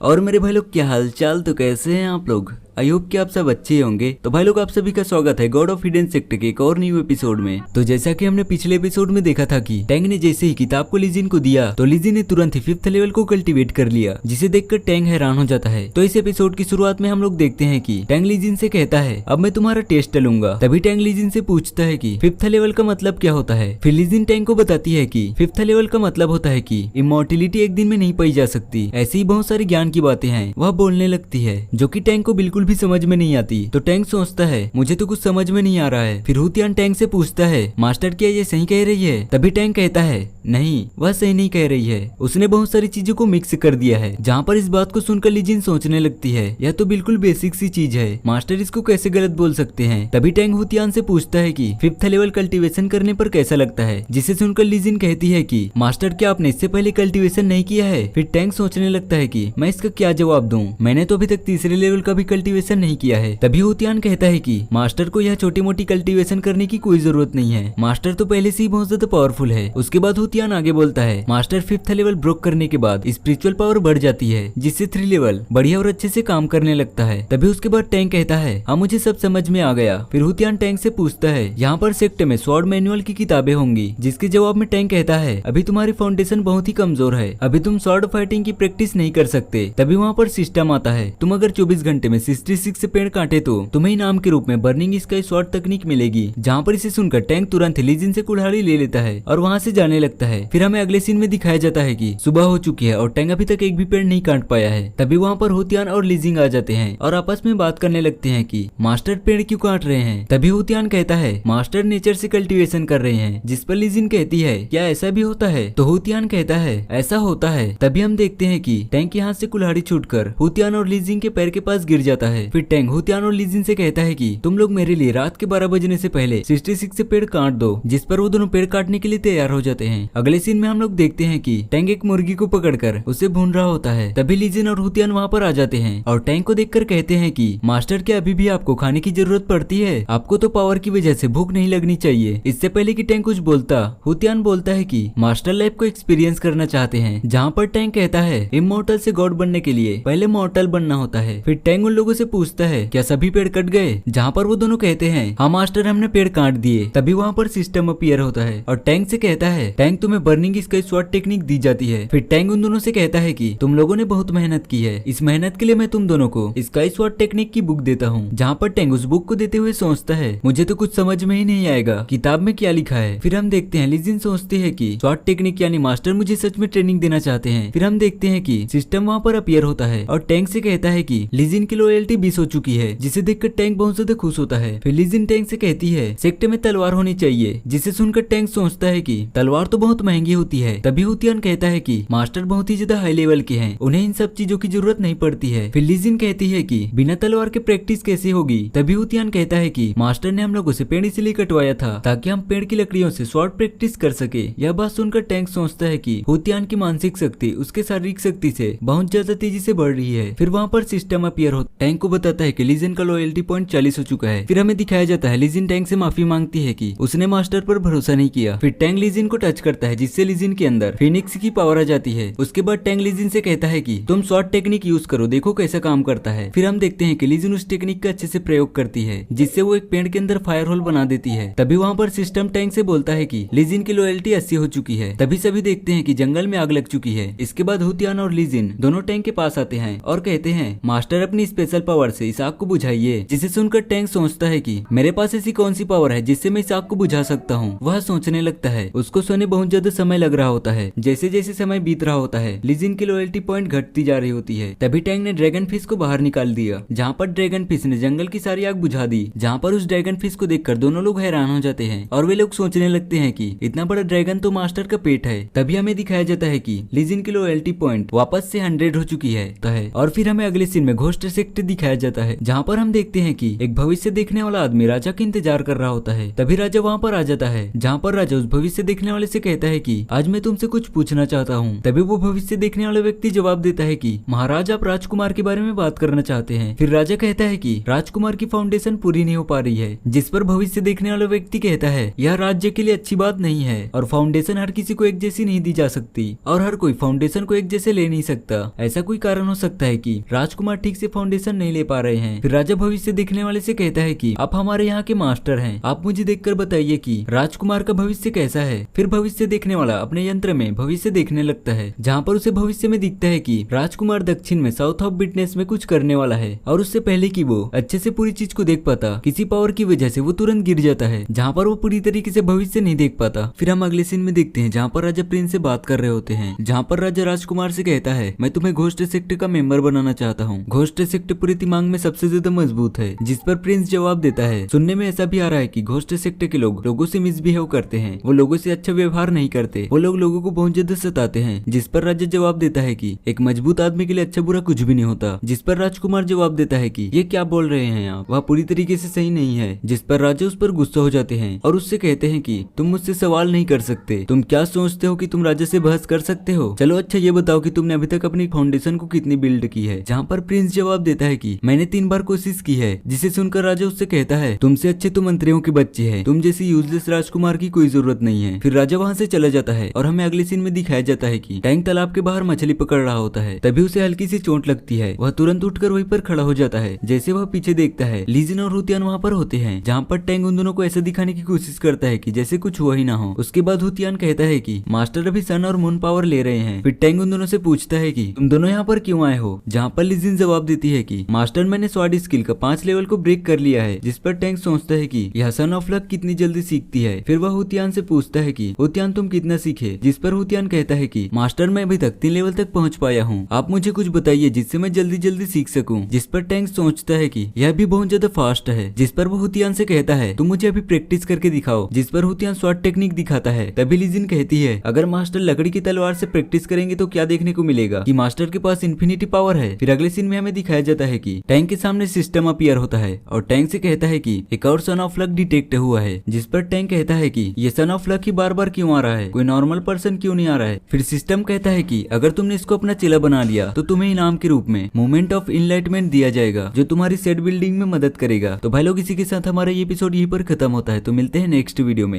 और मेरे भाई लोग क्या हाल चाल, तो कैसे हैं आप लोग। आई होप कि आप सब अच्छे होंगे। तो भाई लोग आप सभी का स्वागत है गॉड ऑफ हिडन सेक्टर के एक और न्यू एपिसोड में। तो जैसा कि हमने पिछले एपिसोड में देखा था कि टैंग ने जैसे ही किताब को लिजिन को दिया तो लिजिन ने तुरंत ही 5th लेवल को कल्टीवेट कर लिया, जिसे देखकर टैंग हैरान हो जाता है। तो इस एपिसोड की शुरुआत में हम लोग देखते हैं कि टैंग लिजिन से कहता है अब मैं तुम्हारा टेस्ट लूंगा। तभी टैंग लिजिन से पूछता है कि 5th लेवल का मतलब क्या होता है। फिर लिजिन टैंग को बताती है कि 5th लेवल का मतलब होता है कि इमॉर्टिलिटी एक दिन में नहीं पाई जा सकती। ऐसी ही बहुत सारी ज्ञान की बातें हैं वह बोलने लगती है, जो कि टैंग को बिल्कुल भी समझ में नहीं आती। तो टैंग सोचता है मुझे तो कुछ समझ में नहीं आ रहा है। फिर हुतियान टैंग से पूछता है मास्टर क्या ये सही कह रही है। तभी टैंग कहता है नहीं, वह सही नहीं कह रही है, उसने बहुत सारी चीजों को मिक्स कर दिया है। जहाँ पर इस बात को सुनकर लिजिन सोचने लगती है यह तो बिल्कुल बेसिक सी चीज है, मास्टर इसको कैसे गलत बोल सकते हैं। तभी टैंग हुतियान से पूछता है कि 5th लेवल कल्टीवेशन करने पर कैसा लगता है, जिसे सुनकर लिजिन कहती है कि मास्टर क्या आपने इससे पहले कल्टीवेशन नहीं किया है। फिर टैंग सोचने लगता है कि मैं इसका क्या जवाब दूं, मैंने तो अभी तक 3रे लेवल का भी कल्टीवेशन नहीं किया है। तभी हुतियान कहता है कि मास्टर को यह छोटी मोटी कल्टीवेशन करने की कोई जरूरत नहीं है, मास्टर तो पहले से ही बहुत ज्यादा पावरफुल है। उसके बाद हुतियान आगे बोलता है मास्टर 5th लेवल ब्रोक करने के बाद स्पिरिचुअल पावर बढ़ जाती है, जिससे 3 लेवल बढ़िया और अच्छे से काम करने लगता है। तभी उसके बाद टैंग कहता है हाँ मुझे सब समझ में आ गया। फिर हुतियान टैंग से पूछता है यहाँ पर सेक्टर में स्वॉर्ड मैनुअल की किताबें होंगी, जिसके जवाब में टैंग कहता है अभी तुम्हारी फाउंडेशन बहुत ही कमजोर है, अभी तुम स्वॉर्ड फाइटिंग की प्रैक्टिस नहीं कर सकते। तभी वहाँ पर सिस्टम आता है तुम अगर 24 घंटे में 66 से पेड़ काटे तो तुम्हें इनाम के रूप में बर्निंग स्काई स्वॉर्ड तकनीक मिलेगी। जहाँ पर इसे सुनकर टैंग तुरंत लिजिन से कुल्हाड़ी ले लेता है और वहाँ से जाने लगता है। फिर हमें अगले सीन में दिखाया जाता है कि सुबह हो चुकी है और टैंग अभी तक एक भी पेड़ नहीं काट पाया है। तभी वहाँ पर हुतियान और लिजिंग आ जाते हैं और आपस में बात करने लगते हैं कि मास्टर पेड़ क्यों काट रहे हैं। तभी हुतियान कहता है मास्टर नेचर से कल्टीवेशन कर रहे हैं, जिस पर लिजिन कहती है क्या ऐसा भी होता है। तो हुतियान कहता है ऐसा होता है। तभी हम देखते हैं कि टैंग के हाथ से कुल्हाड़ी छूटकर हुतियान और लिजिंग के पैर के पास गिर जाता है। फिर टैंग हुतियान और लिजिन से कहता है कि तुम लोग मेरे लिए रात के 12 बजने से पहले 66 से पेड़ काट दो, जिस पर वो दोनों पेड़ काटने के लिए तैयार हो जाते हैं। अगले सीन में हम लोग देखते हैं कि टैंग एक मुर्गी को पकड़कर उसे भून रहा होता है। तभी लिजिन और हुतियान वहाँ पर आ जाते हैं और टैंग को देखकर कहते हैं कि मास्टर क्या अभी भी आपको खाने की जरूरत पड़ती है, आपको तो पावर की वजह से भूख नहीं लगनी चाहिए। इससे पहले कि टैंग कुछ बोलता हुतियान बोलता है कि मास्टर लाइफ को एक्सपीरियंस करना चाहते हैं। जहाँ पर टैंग कहता है इमॉर्टल से गॉड बनने के लिए पहले मॉर्टल बनना होता है। फिर टैंग उन लोगों से पूछता है क्या सभी पेड़ कट गए। जहाँ पर वो दोनों कहते हैं हाँ मास्टर हमने पेड़ काट दिए। तभी वहाँ पर सिस्टम अपीयर होता है और टैंग से कहता है टैंग तुम्हें बर्निंग स्काई स्वॉर्ड टेक्निक दी जाती है। फिर टैंग उन दोनों से कहता है कि तुम लोगों ने बहुत मेहनत की है, इस मेहनत के लिए मैं तुम दोनों को स्काई स्वॉर्ड टेक्निक की बुक देता हूँ। जहाँ पर टैंग उस बुक को देते हुए सोचता है मुझे तो कुछ समझ में ही नहीं आएगा किताब में क्या लिखा है। फिर हम देखते हैं लिजिन सोचती है कि स्वॉर्ड टेक्निक यानी मास्टर मुझे सच में ट्रेनिंग देना चाहते हैं। फिर हम देखते हैं कि सिस्टम वहाँ पर अपीयर होता है और टैंग से कहता है कि लिजिन की लॉयल्टी 20 हो चुकी है, जिसे देखकर टैंग बहुत ज्यादा खुश होता है। फिर लिजिन टैंग से कहती है सेक्टर में तलवार होनी चाहिए, जिसे सुनकर टैंग सोचता है कि तलवार तो बहुत महंगी होती है। तभी हुतियान कहता है कि मास्टर बहुत ही ज्यादा हाई लेवल के हैं, उन्हें इन सब चीजों की जरूरत नहीं पड़ती है। फिर लिजिन कहती है कि बिना तलवार के प्रैक्टिस कैसे होगी। तभी हुतियान कहता है कि मास्टर ने हम लोगों से पेड़ इसलिए कटवाया था ताकि हम पेड़ की लकड़ियों से स्वॉर्ड प्रैक्टिस कर सके। यह बात सुनकर टैंग सोचता है कि हुतियान की मानसिक शक्ति उसके शारीरिक शक्ति से बहुत ज्यादा तेजी से बढ़ रही है। फिर वहाँ पर सिस्टम अपीयर होता टैंग को बताता है कि लिजिन का लॉयल्टी पॉइंट 40 हो चुका है। फिर हमें दिखाया जाता है लिजिन टैंग से माफी मांगती है कि उसने मास्टर पर भरोसा नहीं किया। फिर टैंग लिजिन को टच करता है, जिससे लिजिन के अंदर फिनिक्स की पावर आ जाती है। उसके बाद टैंग लिजिन से कहता है कि तुम स्वॉर्ड टेक्निक यूज करो, देखो कैसा काम करता है। फिर हम देखते हैं कि लिजिन उस टेक्निक का अच्छे से प्रयोग करती है, जिससे वो एक पेड़ के अंदर फायर होल बना देती है। तभी वहाँ पर सिस्टम टैंग से बोलता है कि लिजिन की लॉयल्टी 80 हो चुकी है। तभी सभी देखते हैं कि जंगल में आग लग चुकी है। इसके बाद हुतियान और लिजिन दोनों टैंग के पास आते हैं और कहते हैं मास्टर अपनी स्पेशल पावर से इस आग को बुझाइए। जिसे सुनकर टैंग सोचता है कि मेरे पास ऐसी कौन सी पावर है जिससे मैं इस आग को बुझा सकता हूँ। वह सोचने लगता है। उसको सोने बहुत ज्यादा समय लग रहा होता है। जैसे जैसे समय बीत रहा होता है लिजिन की लॉयल्टी पॉइंट घटती जा रही होती है। तभी टैंग ने ड्रैगन फिश को बाहर निकाल दिया, जहाँ पर ड्रैगन फिश ने जंगल की सारी आग बुझा दी। जहाँ पर उस ड्रैगन फिश को देखकर दोनों लोग हैरान हो जाते हैं और वे लोग सोचने लगते हैं कि इतना बड़ा ड्रैगन तो मास्टर का पेट है। तभी हमें दिखाया जाता है कि लिजिन की लॉयल्टी पॉइंट वापस से 100 हो चुकी है। और फिर हमें अगले सीन में घोस्ट सेक्टर दिखाया जाता है, जहाँ पर हम देखते हैं कि एक भविष्य देखने वाला आदमी राजा का इंतजार कर रहा होता है। तभी राजा वहाँ पर आ जाता है, जहाँ पर राजा उस भविष्य देखने वाले से कहता है कि आज मैं तुमसे कुछ पूछना चाहता हूँ। तभी वो भविष्य देखने वाला व्यक्ति जवाब देता है कि महाराज आप राजकुमार के बारे में बात करना चाहते हैं। फिर राजा कहता है कि राजकुमार की फाउंडेशन पूरी नहीं हो पा रही है, जिस पर भविष्य देखने वाला व्यक्ति कहता है यह राज्य के लिए अच्छी बात नहीं है और फाउंडेशन हर किसी को एक जैसी नहीं दी जा सकती और हर कोई फाउंडेशन को एक जैसे ले नहीं सकता। ऐसा कोई कारण हो सकता है कि राजकुमार ठीक से फाउंडेशन नहीं ले पा रहे हैं। फिर राजा भविष्य देखने वाले से कहता है कि आप हमारे यहाँ के मास्टर हैं, आप मुझे देखकर बताइए कि राजकुमार का भविष्य कैसा है। फिर भविष्य देखने वाला अपने यंत्र में भविष्य देखने लगता है, जहाँ पर उसे भविष्य में दिखता है कि राजकुमार दक्षिण में साउथ ऑफ बिटनेस में कुछ करने वाला है, और उससे पहले कि वो अच्छे से पूरी चीज को देख पाता, किसी पावर की वजह से वो तुरंत गिर जाता है, जहाँ पर वो पूरी तरीके से भविष्य नहीं देख पाता। फिर हम अगले सीन में देखते हैं जहाँ पर राजा प्रिंस से बात कर रहे होते हैं, जहाँ पर राजा राजकुमार से कहता है मैं तुम्हें घोस्ट सेक्टर का मेंबर बनाना चाहता हूँ। घोस्ट सेक्टर पूरे दिमाग में सबसे ज्यादा मजबूत है। जिस पर प्रिंस जवाब देता है सुनने में ऐसा भी आ रहा है कि घोस्ट सेक्टर के लोग लोगों से मिसबिहेव करते हैं, वो लोगों से अच्छा व्यवहार नहीं करते, वो लोग लोगों को बहुत ज्यादा सताते हैं। जिस पर राजा जवाब देता है कि एक मजबूत आदमी के लिए अच्छा बुरा कुछ भी नहीं होता। जिस पर राजकुमार जवाब देता है कि ये क्या बोल रहे हैं आप, वह पूरी तरीके से सही नहीं है। जिस पर राजा उस पर गुस्सा हो जाते हैं और उससे कहते हैं कि तुम मुझसे सवाल नहीं कर सकते, तुम क्या सोचते हो कि तुम राजा से बहस कर सकते हो। चलो अच्छा ये बताओ कि तुमने अभी तक अपनी फाउंडेशन को कितनी बिल्ड की है। जहाँ पर प्रिंस जवाब देता है कि मैंने 3 बार कोशिश की है। जिसे सुनकर राजा उससे कहता है तुमसे अच्छे तो मंत्रियों के बच्चे हैं, तुम जैसे यूजलेस राजकुमार की कोई जरूरत नहीं है। फिर राजा वहाँ से चला जाता है और हमें अगले सीन में दिखाया जाता है कि टैंक तालाब के बाहर मछली पकड़ रहा होता है। तभी उसे हल्की सी चोट लगती है, वह तुरंत उठकर वहीं पर खड़ा हो जाता है। जैसे वह पीछे देखता है लीजिन और हुतियान वहाँ पर होते हैं, जहाँ पर टैंक उन दोनों को ऐसा दिखाने की कोशिश करता है कि जैसे कुछ हुआ ही ना हो। उसके बाद हुतियान कहता है कि मास्टर अभी सन और मून पावर ले रहे हैं। फिर टैंक उन दोनों से पूछता है कि तुम दोनों यहाँ पर क्यों आए हो। जहाँ पर लीजिन जवाब देती है कि मास्टर मैंने स्वॉर्ड स्किल का 5 लेवल को ब्रेक कर लिया है। जिस पर टैंक सोचता है कि यह सन ऑफ लक कितनी जल्दी सीखती है। फिर वह हुतियान से पूछता है कि हुतियान तुम कितना सीखे। जिस पर हुतियान कहता है कि मास्टर मैं अभी तक 3 लेवल तक पहुंच पाया हूँ, आप मुझे कुछ बताइए जिससे मैं जल्दी जल्दी सीख सकूं। जिस पर टैंक सोचता है कि यह भी बहुत ज्यादा फास्ट है। जिस पर वो हुतियान से कहता है तुम मुझे अभी प्रैक्टिस करके दिखाओ। जिस पर हुतियान स्वॉर्ड टेक्निक दिखाता है। तभी लीजिन कहती है अगर मास्टर लकड़ी की तलवार से प्रैक्टिस करेंगे तो क्या देखने को मिलेगा कि मास्टर के पास इन्फिनिटी पावर है। फिर अगले सीन में हमें दिखाया जाता है कि टैंक के सामने सिस्टम अपीयर होता है और टैंक से कहता है कि एक और सन ऑफ लक डिटेक्ट हुआ है। जिस पर टैंक कहता है कि ये सन ऑफ लक ही बार बार क्यों आ रहा है, कोई नॉर्मल पर्सन क्यों नहीं आ रहा है। फिर सिस्टम कहता है कि अगर तुमने इसको अपना चेला बना लिया तो तुम्हें इनाम के रूप में मोमेंट ऑफ इनलाइटमेंट दिया जाएगा, जो तुम्हारी सेट बिल्डिंग में मदद करेगा। तो भाई लोग इसी के साथ हमारा ये एपिसोड यहीं पर खत्म होता है। तो मिलते हैं नेक्स्ट वीडियो में।